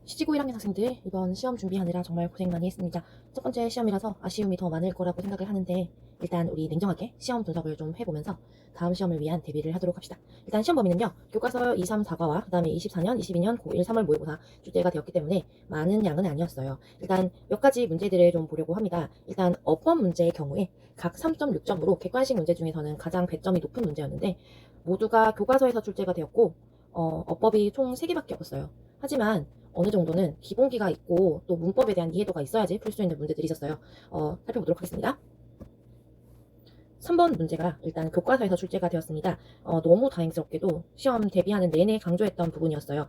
시지고 1학년 학생들 이번 시험 준비하느라 정말 고생 많이 했습니다. 첫 번째 시험이라서 아쉬움이 더 많을 거라고 생각을 하는데 일단 우리 냉정하게 시험 분석을 좀 해보면서 다음 시험을 위한 대비를 하도록 합시다. 일단 시험 범위는요. 교과서 2, 3, 4과와 그 다음에 24년, 22년 고1, 3월 모의고사 출제가 되었기 때문에 많은 양은 아니었어요. 일단 몇 가지 문제들을 좀 보려고 합니다. 일단 어법 문제의 경우에 각 3.6점으로 객관식 문제 중에서는 가장 배점이 높은 문제였는데 모두가 교과서에서 출제가 되었고 어법이 총 3개밖에 없었어요. 하지만 어느 정도는 기본기가 있고 또 문법에 대한 이해도가 있어야지 풀 수 있는 문제들이 있었어요. 살펴보도록 하겠습니다. 3번 문제가 일단 교과서에서 출제가 되었습니다. 너무 다행스럽게도 시험 대비하는 내내 강조했던 부분이었어요.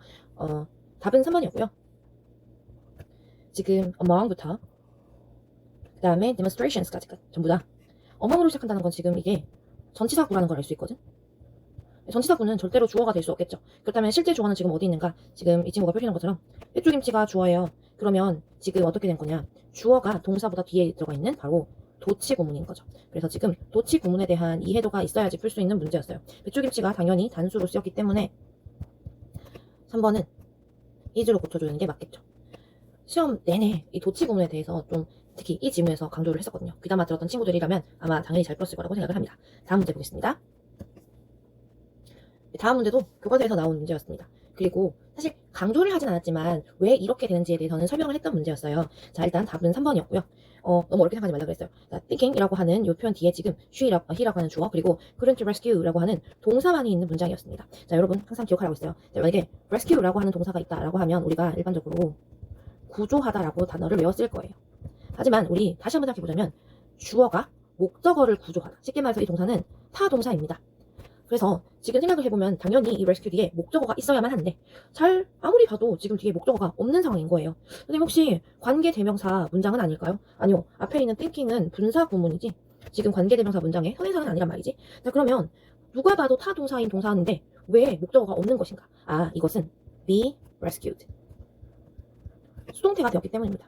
답은 3번이었고요. 지금 among부터 그 다음에 demonstrations까지가 전부 다 among으로 시작한다는 건 지금 이게 전치사 구라는 걸 알 수 있거든. 전치사구는 절대로 주어가 될 수 없겠죠. 그렇다면 실제 주어는 지금 어디 있는가? 지금 이 친구가 표시한 것처럼 배추김치가 주어예요. 그러면 지금 어떻게 된 거냐? 주어가 동사보다 뒤에 들어가 있는 바로 도치구문인 거죠. 그래서 지금 도치구문에 대한 이해도가 있어야지 풀 수 있는 문제였어요. 배추김치가 당연히 단수로 쓰였기 때문에 3번은 is로 고쳐주는 게 맞겠죠. 시험 내내 이 도치구문에 대해서 좀 특히 이 지문에서 강조를 했었거든요. 귀담아 들었던 친구들이라면 아마 당연히 잘 풀었을 거라고 생각을 합니다. 다음 문제 보겠습니다. 다음 문제도 교과서에서 나온 문제였습니다. 그리고 사실 강조를 하진 않았지만 왜 이렇게 되는지에 대해서는 설명을 했던 문제였어요. 자, 일단 답은 3번이었고요. 너무 어렵게 생각하지 말라 그랬어요. 자, thinking이라고 하는 이 표현 뒤에 지금 he라고 하는 주어 그리고 couldn't rescue라고 하는 동사만이 있는 문장이었습니다. 자, 여러분 항상 기억하라고 했어요. 자, 만약에 rescue라고 하는 동사가 있다라고 하면 우리가 일반적으로 구조하다라고 단어를 외웠을 거예요. 하지만 우리 다시 한번 생각해보자면 주어가 목적어를 구조하다. 쉽게 말해서 이 동사는 타동사입니다. 그래서 지금 생각을 해보면 당연히 이 rescue 뒤에 목적어가 있어야만 하는데 잘 아무리 봐도 지금 뒤에 목적어가 없는 상황인 거예요. 선생님 혹시 관계대명사 문장은 아닐까요? 아니요. 앞에 있는 thinking은 분사 구문이지 지금 관계대명사 문장의 선행사는 아니란 말이지. 자, 그러면 누가 봐도 타동사인 동사인데 왜 목적어가 없는 것인가? 이것은 be rescued. 수동태가 되었기 때문입니다.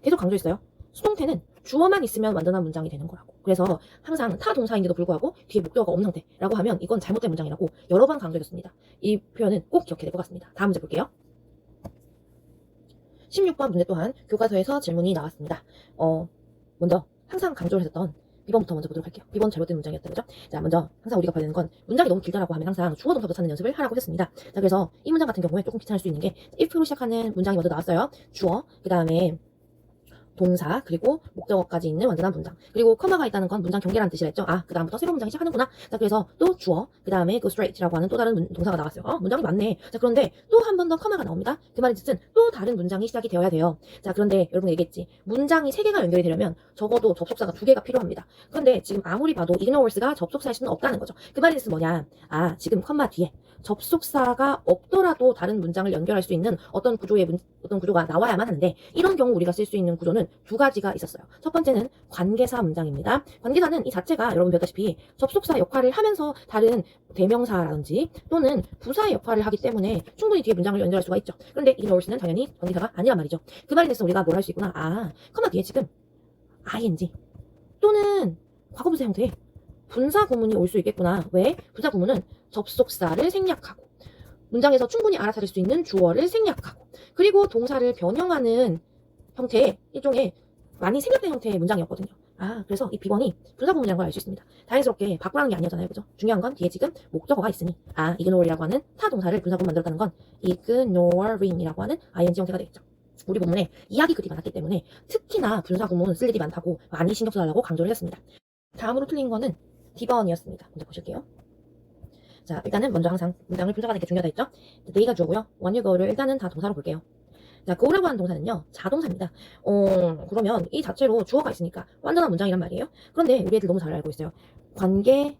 계속 강조했어요. 수동태는 주어만 있으면 완전한 문장이 되는 거라고. 그래서 항상 타동사인데도 불구하고 뒤에 목적어가 없는 상태라고 하면 이건 잘못된 문장이라고 여러 번 강조해줬습니다. 이 표현은 꼭 기억해야 될 것 같습니다. 다음 문제 볼게요. 16번 문제 또한 교과서에서 질문이 나왔습니다. 먼저 항상 강조를 했었던 B번부터 먼저 보도록 할게요. B번 잘못된 문장이었던 거죠. 자, 먼저 항상 우리가 봐야 되는 건 문장이 너무 길다라고 하면 항상 주어 동사부터 찾는 연습을 하라고 했습니다. 자, 그래서 이 문장 같은 경우에 조금 귀찮을 수 있는 게 if로 시작하는 문장이 먼저 나왔어요. 주어, 그 다음에 동사 그리고 목적어까지 있는 완전한 문장 그리고 커마가 있다는 건 문장 경계라는 뜻이라 했죠. 그 다음부터 새로운 문장이 시작하는구나. 자, 그래서 또 주어 그 다음에 go straight라고 하는 또 다른 동사가 나왔어요. 문장이 많네. 자, 그런데 또 한 번 더 커마가 나옵니다. 그 말의 뜻은 또 다른 문장이 시작이 되어야 돼요. 자, 그런데 여러분 얘기했지 문장이 3개가 연결이 되려면 적어도 접속사가 2개가 필요합니다. 그런데 지금 아무리 봐도 ignores가 접속사일 수는 없다는 거죠. 그 말의 뜻은 뭐냐? 지금 컴마 뒤에 접속사가 없더라도 다른 문장을 연결할 수 있는 어떤 구조가 나와야만 하는데 이런 경우 우리가 쓸 수 있는 구조는 2가지가 있었어요. 첫 번째는 관계사 문장입니다. 관계사는 이 자체가 여러분 배웠다시피 접속사 역할을 하면서 다른 대명사라든지 또는 부사의 역할을 하기 때문에 충분히 뒤에 문장을 연결할 수가 있죠. 그런데 ignores는 당연히 관계사가 아니란 말이죠. 그 말에 대해서 우리가 뭘 할 수 있구나. 컴마 뒤에 지금 ing 또는 과거분사 형태의 분사 구문이 올 수 있겠구나. 왜? 분사 구문은 접속사를 생략하고 문장에서 충분히 알아차릴 수 있는 주어를 생략하고 그리고 동사를 변형하는 형태의 일종의 많이 생략된 형태의 문장이었거든요. 그래서 이 B번이 분사 구문이라는 걸 알 수 있습니다. 다행스럽게 바꾸라는 게 아니었잖아요. 그죠? 중요한 건 뒤에 지금 목적어가 있으니 ignore이라고 하는 타동사를 분사 구문 만들었다는 건 ignoring이라고 하는 ing 형태가 되겠죠. 우리 본문에 이야기 글이 많았기 때문에 특히나 분사 구문 쓸 일이 많다고 많이 신경 써달라고 강조를 했습니다. 다음으로 틀린 거는 D번이었습니다. 먼저 보실게요. 자, 일단은 먼저 항상 문장을 분석하는 게 중요하다 했죠? they가 주어고요. when you go를 일단은 다 동사로 볼게요. 자, go라고 하는 동사는요, 자동사입니다. 그러면 이 자체로 주어가 있으니까 완전한 문장이란 말이에요. 그런데 우리 애들 너무 잘 알고 있어요. 관계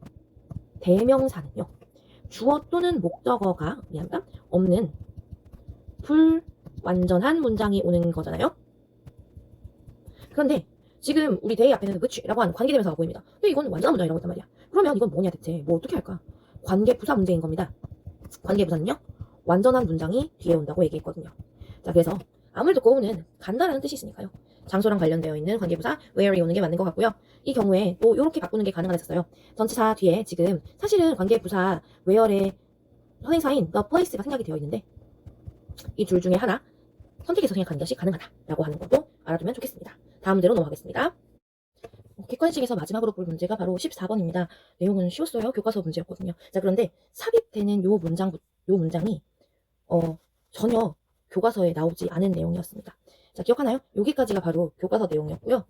대명사는요, 주어 또는 목적어가 없는 불완전한 문장이 오는 거잖아요. 그런데 지금 우리 they 앞에는 which라고 하는 관계대명사가 보입니다. 근데 이건 완전한 문장이라고 했단 말이야. 그러면 이건 뭐냐 대체? 뭐 어떻게 할까? 관계부사 문제인 겁니다. 관계부사는요, 완전한 문장이 뒤에 온다고 얘기했거든요. 자, 그래서 아무래도 go는 간다라는 뜻이 있으니까요. 장소랑 관련되어 있는 관계부사 where이 오는 게 맞는 것 같고요. 이 경우에 또 이렇게 바꾸는 게 가능했었어요. 전치사 뒤에 지금 사실은 관계부사 where의 선행사인 the place가 생략이 되어 있는데 이 둘 중에 하나 선택해서 생각하는 것이 가능하다라고 하는 것도 알아두면 좋겠습니다. 다음 문제로 넘어가겠습니다. 객관식에서 마지막으로 볼 문제가 바로 14번입니다. 내용은 쉬웠어요. 교과서 문제였거든요. 자, 그런데 삽입되는 요 문장이 전혀 교과서에 나오지 않은 내용이었습니다. 자, 기억하나요? 여기까지가 바로 교과서 내용이었고요.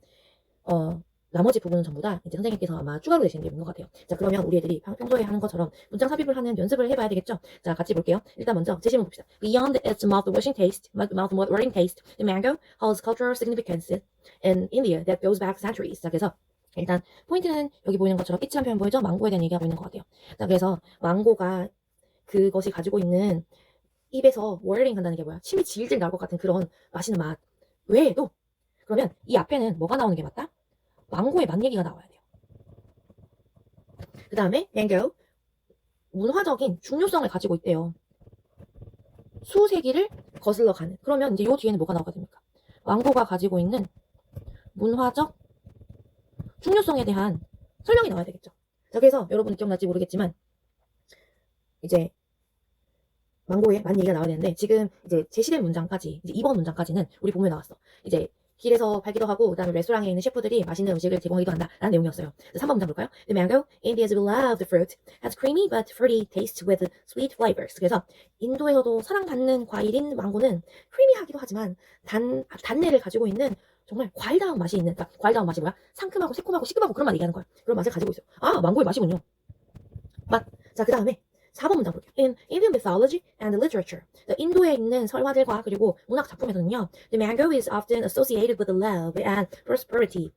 나머지 부분은 전부 다 이제 선생님께서 아마 추가로 내신 내용인 것 같아요. 자, 그러면 우리 애들이 평소에 하는 것처럼 문장 삽입을 하는 연습을 해봐야 되겠죠? 자, 같이 볼게요. 일단 먼저 제시문 봅시다. Beyond its mouth-watering taste, the mango holds cultural significance in India that goes back centuries. 자, 그래서 일단 포인트는 여기 보이는 것처럼 이치란 표현 보이죠? 망고에 대한 얘기가 보이는 것 같아요. 자, 그래서 망고가 그것이 가지고 있는 입에서 워링 한다는 게 뭐야? 침이 질질 나올 것 같은 그런 맛있는 맛 외에도 그러면 이 앞에는 뭐가 나오는 게 맞다? 망고의 맛 얘기가 나와야 돼요. 그 다음에 mango 문화적인 중요성을 가지고 있대요. 수세기를 거슬러 가는. 그러면 이제 요 뒤에는 뭐가 나오게 됩니까? 망고가 가지고 있는 문화적 중요성에 대한 설명이 나와야 되겠죠. 자, 그래서 여러분 기억날지 모르겠지만 이제 망고의 맛 얘기가 나와야 되는데 지금 이제 제시된 문장까지 이제 2번 문장까지는 우리 본문에 나왔어. 이제 길에서 팔기도 하고 그다음에 레스토랑에 있는 셰프들이 맛있는 음식을 제공하기도 한다라는 내용이었어요. 3번 문장 볼까요? The mango, India's beloved fruit, has creamy but fruity taste with sweet flavors. 그래서 인도에서도 사랑받는 과일인 망고는 크리미하기도 하지만 단내를 가지고 있는 정말 과일다운 맛이 있는, 그러니까 과일다운 맛이 뭐야? 상큼하고 새콤하고 시큼하고 그런 맛 얘기하는 거야. 그런 맛을 가지고 있어요. 아, 망고의 맛이군요. 맛. 자, 그 다음에 4번 문장 볼게요. In Indian mythology and literature, 인도에 있는 설화들과 그리고 문학 작품에서는요, the mango is often associated with love and prosperity.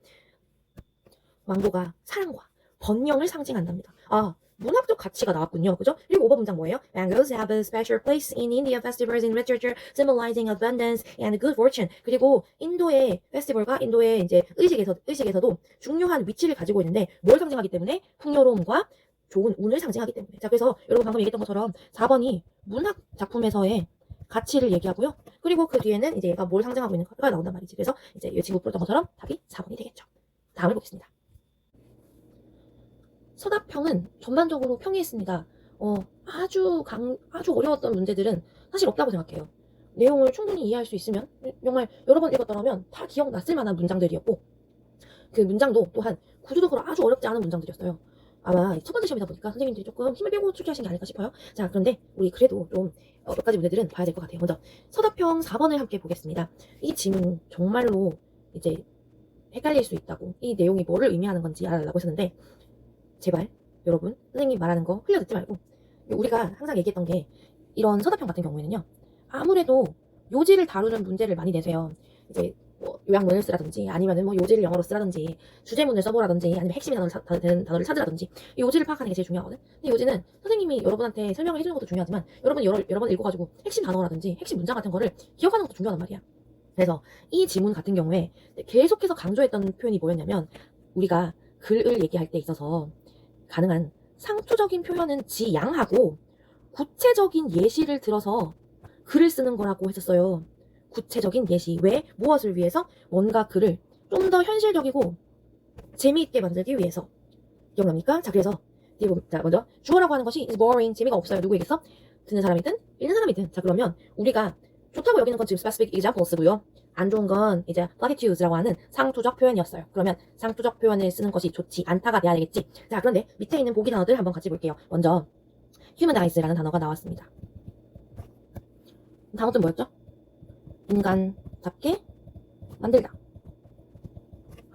망고가 사랑과 번영을 상징한답니다. 아, 문학적 가치가 나왔군요. 그죠? 그리고 5번 문장 뭐예요? Mangoes have a special place in Indian festivals in literature, symbolizing abundance and good fortune. 그리고 인도의 페스티벌과 인도의 이제 의식에서도 중요한 위치를 가지고 있는데 뭘 상징하기 때문에 풍요로움과 좋은 운을 상징하기 때문에. 자, 그래서 여러분 방금 얘기했던 것처럼 4번이 문학 작품에서의 가치를 얘기하고요. 그리고 그 뒤에는 이제 얘가 뭘 상징하고 있는가가 나온단 말이지. 그래서 이제 이 친구 풀었던 것처럼 답이 4번이 되겠죠. 다음을 보겠습니다. 서답형은 전반적으로 평이했습니다. 아주 어려웠던 문제들은 사실 없다고 생각해요. 내용을 충분히 이해할 수 있으면 정말 여러 번 읽었더라면 다 기억났을 만한 문장들이었고 그 문장도 또한 구조적으로 아주 어렵지 않은 문장들이었어요. 아마 첫 번째 시험이다 보니까 선생님들이 조금 힘을 빼고 출제하신 게 아닐까 싶어요. 자, 그런데 우리 그래도 좀 몇 가지 문제들은 봐야 될 것 같아요. 먼저 서답형 4번을 함께 보겠습니다. 이 지문 정말로 이제 헷갈릴 수 있다고, 이 내용이 뭐를 의미하는 건지 알아달라고 했었는데 제발 여러분 선생님 말하는 거 흘려듣지 말고 우리가 항상 얘기했던 게 이런 서답형 같은 경우에는요, 아무래도 요지를 다루는 문제를 많이 내세요. 이제 뭐 요약문을 쓰라든지 아니면은 뭐 요지를 영어로 쓰라든지 주제문을 써보라든지 아니면 핵심의 되는 단어를 찾으라든지 이 요지를 파악하는 게 제일 중요하거든. 근데 요지는 선생님이 여러분한테 설명을 해주는 것도 중요하지만 여러분이 여러 번 읽어가지고 핵심 단어라든지 핵심 문장 같은 거를 기억하는 것도 중요하단 말이야. 그래서 이 지문 같은 경우에 계속해서 강조했던 표현이 뭐였냐면 우리가 글을 얘기할 때 있어서 가능한 상투적인 표현은 지양하고 구체적인 예시를 들어서 글을 쓰는 거라고 했었어요. 구체적인 예시. 왜? 무엇을 위해서? 뭔가 글을 좀 더 현실적이고 재미있게 만들기 위해서. 기억납니까? 자, 그래서 자, 먼저 주어라고 하는 것이 is boring, 재미가 없어요. 누구에게서? 듣는 사람이든 읽는 사람이든. 자, 그러면 우리가 좋다고 여기는 건 지금 specific examples고요. 안 좋은 건 이제 platitudes라고 하는 상투적 표현이었어요. 그러면 상투적 표현을 쓰는 것이 좋지 않다가 돼야 되겠지. 자, 그런데 밑에 있는 보기 단어들 한번 같이 볼게요. 먼저 humanize라는 단어가 나왔습니다. 다음 것은 뭐였죠? 인간답게 만들다.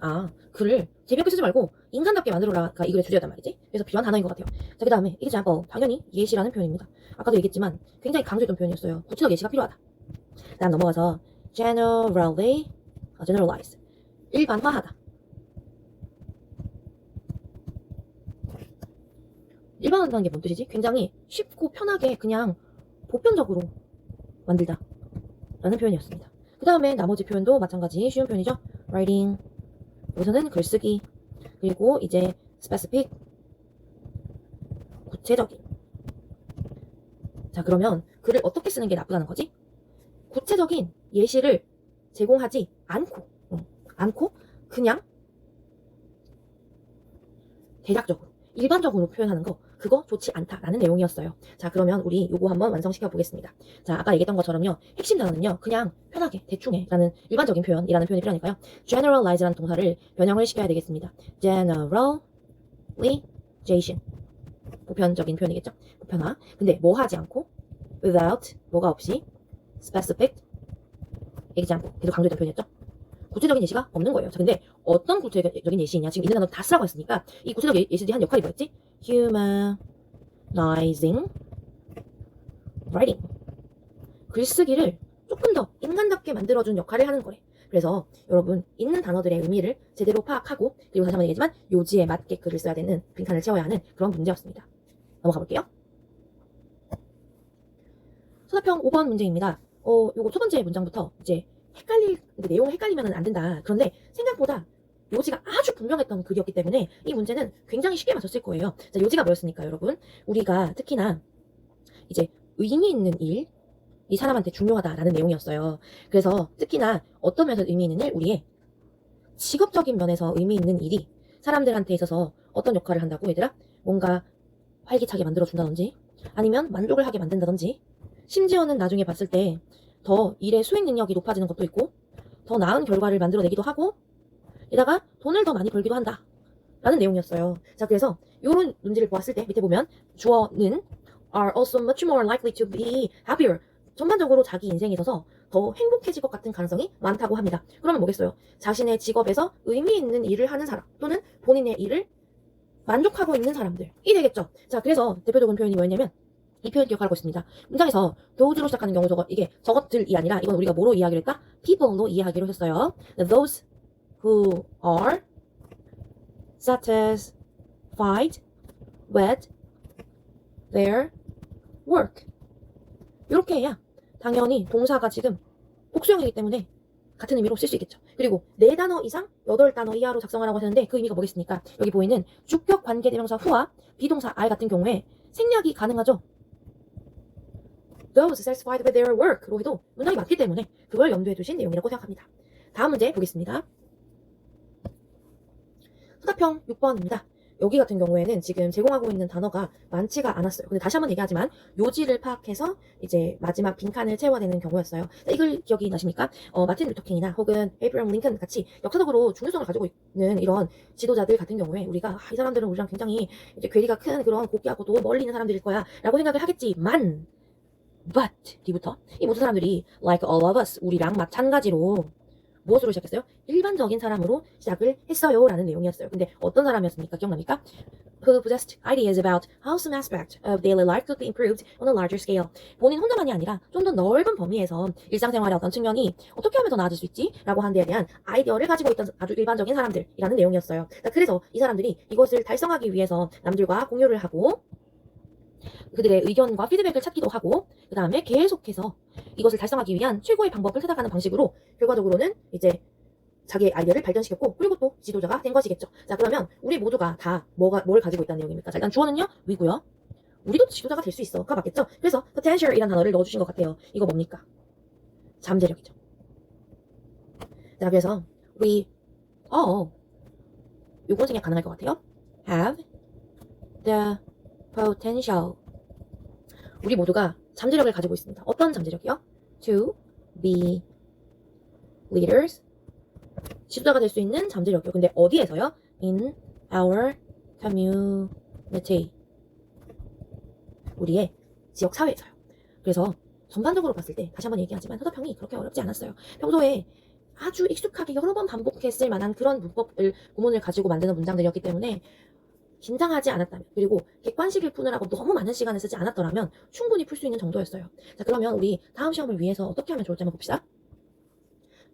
아, 글을 재미없게 쓰지 말고 인간답게 만들어라가 이 글의 주제였단 말이지. 그래서 필요한 단어인 것 같아요. 자, 그 다음에 example, 당연히 예시라는 표현입니다. 아까도 얘기했지만 굉장히 강조했던 표현이었어요. 구체적 예시가 필요하다. 다음 넘어가서 generalize, 일반화하다. 일반화한다는 게 뭔 뜻이지? 굉장히 쉽고 편하게 그냥 보편적으로 만들다 라는 표현이었습니다. 그 다음에 나머지 표현도 마찬가지 쉬운 표현이죠. writing, 여기서는 글쓰기, 그리고 이제 specific, 구체적인. 자, 그러면 글을 어떻게 쓰는 게 나쁘다는 거지? 구체적인 예시를 제공하지 않고 그냥 대략적으로 일반적으로 표현하는 거, 그거 좋지 않다라는 내용이었어요. 자, 그러면 우리 요거 한번 완성시켜 보겠습니다. 자, 아까 얘기했던 것처럼요. 핵심 단어는요. 그냥 편하게 대충해 라는 일반적인 표현이라는 표현이 필요하니까요. generalize라는 동사를 변형을 시켜야 되겠습니다. generalization. 보편적인 표현이겠죠? 보편화. 근데 뭐 하지 않고 without 뭐가 없이 specific 얘기지 않고 계속 강조했던 표현이었죠? 구체적인 예시가 없는 거예요. 자, 근데 어떤 구체적인 예시냐? 지금 있는 단어 다 쓰라고 했으니까 이 구체적 예시들이 한 역할이 뭐였지? humanizing writing. 글쓰기를 조금 더 인간답게 만들어준 역할을 하는 거래. 그래서 여러분 있는 단어들의 의미를 제대로 파악하고 그리고 다시 한번 얘기했지만 요지에 맞게 글을 써야 되는 빈칸을 채워야 하는 그런 문제였습니다. 넘어가 볼게요. 소답형 5번 문제입니다. 요거 첫 번째 문장부터 이제 내용을 헷갈리면 안 된다. 그런데 생각보다 요지가 아주 분명했던 글이었기 때문에 이 문제는 굉장히 쉽게 맞췄을 거예요. 자, 요지가 뭐였습니까, 여러분? 우리가 특히나 이제 의미 있는 일, 이 사람한테 중요하다라는 내용이었어요. 그래서 특히나 어떤 면에서 의미 있는 일, 우리의 직업적인 면에서 의미 있는 일이 사람들한테 있어서 어떤 역할을 한다고, 얘들아? 뭔가 활기차게 만들어준다든지 아니면 만족을 하게 만든다든지 심지어는 나중에 봤을 때 더 일의 수행 능력이 높아지는 것도 있고 더 나은 결과를 만들어내기도 하고 게다가 돈을 더 많이 벌기도 한다 라는 내용이었어요. 자, 그래서 이런 문제를 보았을 때 밑에 보면 주어는 are also much more likely to be happier. 전반적으로 자기 인생에 있어서 더 행복해질 것 같은 가능성이 많다고 합니다. 그러면 뭐겠어요? 자신의 직업에서 의미 있는 일을 하는 사람 또는 본인의 일을 만족하고 있는 사람들이 되겠죠. 자, 그래서 대표적인 표현이 뭐였냐면 이 표현 기억하고 있습니다. 문장에서 those로 시작하는 경우 이게 저것들이 아니라 이건 우리가 뭐로 이해하기로 했다? people로 이해하기로 했어요. Those who are satisfied with their work. 이렇게 해야 당연히 동사가 지금 복수형이기 때문에 같은 의미로 쓸 수 있겠죠. 그리고 4단어 이상 8단어 이하로 작성하라고 하셨는데 그 의미가 뭐겠습니까? 여기 보이는 주격 관계대명사 who와 비동사 are 같은 경우에 생략이 가능하죠. Those satisfied with their work로 해도 문장이 맞기 때문에 그걸 염두에 두신 내용이라고 생각합니다. 다음 문제 보겠습니다. 소답형 6번입니다. 여기 같은 경우에는 지금 제공하고 있는 단어가 많지가 않았어요. 근데 다시 한번 얘기하지만 요지를 파악해서 이제 마지막 빈칸을 채워내는 경우였어요. 자, 이걸 기억이 나십니까? 마틴 루터킹이나 혹은 에이브러함 링컨 같이 역사적으로 중요성을 가지고 있는 이런 지도자들 같은 경우에 우리가 이 사람들은 우리랑 굉장히 이제 괴리가 큰 그런 고귀하고도 멀리 있는 사람들일 거야 라고 생각을 하겠지만 but 뒤부터 이 모든 사람들이 like all of us 우리랑 마찬가지로 무엇으로 시작했어요? 일반적인 사람으로 시작을 했어요 라는 내용이었어요. 근데 어떤 사람이었습니까? 기억납니까? Who possessed ideas about how some aspect of daily life could be improved on a larger scale. 본인 혼자만이 아니라 좀 더 넓은 범위에서 일상생활의 어떤 측면이 어떻게 하면 더 나아질 수 있지? 라고 하는 데에 대한 아이디어를 가지고 있던 아주 일반적인 사람들이라는 내용이었어요. 그래서 이 사람들이 이것을 달성하기 위해서 남들과 공유를 하고 그들의 의견과 피드백을 찾기도 하고 그 다음에 계속해서 이것을 달성하기 위한 최고의 방법을 찾아가는 방식으로 결과적으로는 이제 자기의 아이디어를 발전시켰고 그리고 또 지도자가 된 것이겠죠. 자, 그러면 우리 모두가 다 뭘 가지고 있다는 내용입니까? 자, 일단 주어는요 위고요. 우리도 지도자가 될 수 있어가 맞겠죠? 그래서 potential이라는 단어를 넣어주신 것 같아요. 이거 뭡니까? 잠재력이죠. 자, 그래서 we all 요건 생략 가능할 것 같아요. have the potential. 우리 모두가 잠재력을 가지고 있습니다. 어떤 잠재력이요? To be leaders. 지도자가 될 수 있는 잠재력이요. 근데 어디에서요? In our community. 우리의 지역 사회에서요. 그래서 전반적으로 봤을 때 다시 한번 얘기하지만 소답형이 그렇게 어렵지 않았어요. 평소에 아주 익숙하게 여러 번 반복했을 만한 그런 구문을 가지고 만드는 문장들이었기 때문에 긴장하지 않았다면 그리고 객관식을 푸느라고 너무 많은 시간을 쓰지 않았더라면 충분히 풀 수 있는 정도였어요. 자, 그러면 우리 다음 시험을 위해서 어떻게 하면 좋을지 한번 봅시다.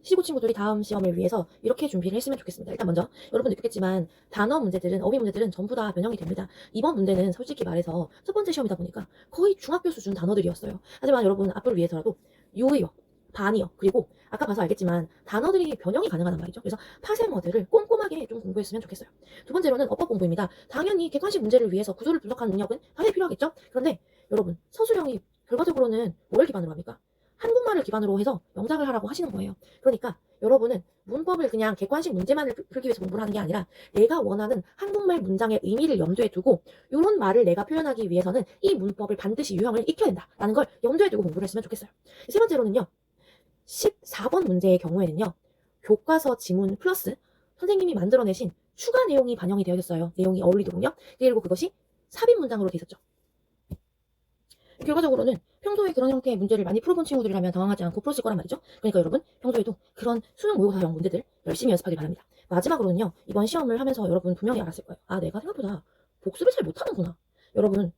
시고 친구들이 다음 시험을 위해서 이렇게 준비를 했으면 좋겠습니다. 일단 먼저 여러분 느꼈겠지만 단어 문제들은 어휘 문제들은 전부 다 변형이 됩니다. 이번 문제는 솔직히 말해서 첫 번째 시험이다 보니까 거의 중학교 수준 단어들이었어요. 하지만 여러분 앞을 위해서라도 요의어, 반의어 그리고 아까 봐서 알겠지만 단어들이 변형이 가능하단 말이죠. 그래서 파생어들을 꼼꼼하게 좀 공부했으면 좋겠어요. 두 번째로는 어법 공부입니다. 당연히 객관식 문제를 위해서 구조를 분석하는 능력은 당연히 필요하겠죠. 그런데 여러분 서술형이 결과적으로는 뭘 기반으로 합니까? 한국말을 기반으로 해서 영작을 하라고 하시는 거예요. 그러니까 여러분은 문법을 그냥 객관식 문제만을 풀기 위해서 공부를 하는 게 아니라 내가 원하는 한국말 문장의 의미를 염두에 두고 이런 말을 내가 표현하기 위해서는 이 문법을 반드시 유형을 익혀야 된다라는 걸 염두에 두고 공부를 했으면 좋겠어요. 세 번째로는요. 14번 문제의 경우에는요. 교과서 지문 플러스 선생님이 만들어내신 추가 내용이 반영이 되어 있었어요. 내용이 어울리도록요. 그리고 그것이 삽입 문장으로 되어 있었죠. 결과적으로는 평소에 그런 형태의 문제를 많이 풀어본 친구들이라면 당황하지 않고 풀었을 거란 말이죠. 그러니까 여러분 평소에도 그런 수능 모의고사형 문제들 열심히 연습하길 바랍니다. 마지막으로는요. 이번 시험을 하면서 여러분 분명히 알았을 거예요. 아, 내가 생각보다 복습을 잘 못하는구나. 여러분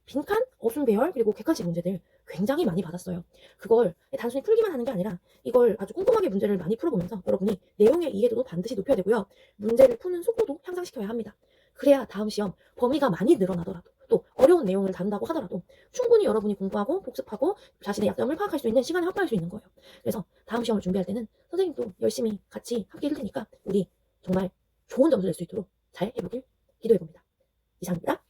빈칸, 어순배열, 그리고 객관식 문제들 굉장히 많이 받았어요. 그걸 단순히 풀기만 하는 게 아니라 이걸 아주 꼼꼼하게 문제를 많이 풀어보면서 여러분이 내용의 이해도도 반드시 높여야 되고요. 문제를 푸는 속도도 향상시켜야 합니다. 그래야 다음 시험 범위가 많이 늘어나더라도 또 어려운 내용을 다룬다고 하더라도 충분히 여러분이 공부하고 복습하고 자신의 약점을 파악할 수 있는 시간을 확보할 수 있는 거예요. 그래서 다음 시험을 준비할 때는 선생님도 열심히 같이 함께 해줄 테니까 우리 정말 좋은 점수 낼 수 있도록 잘 해보길 기도해봅니다. 이상입니다.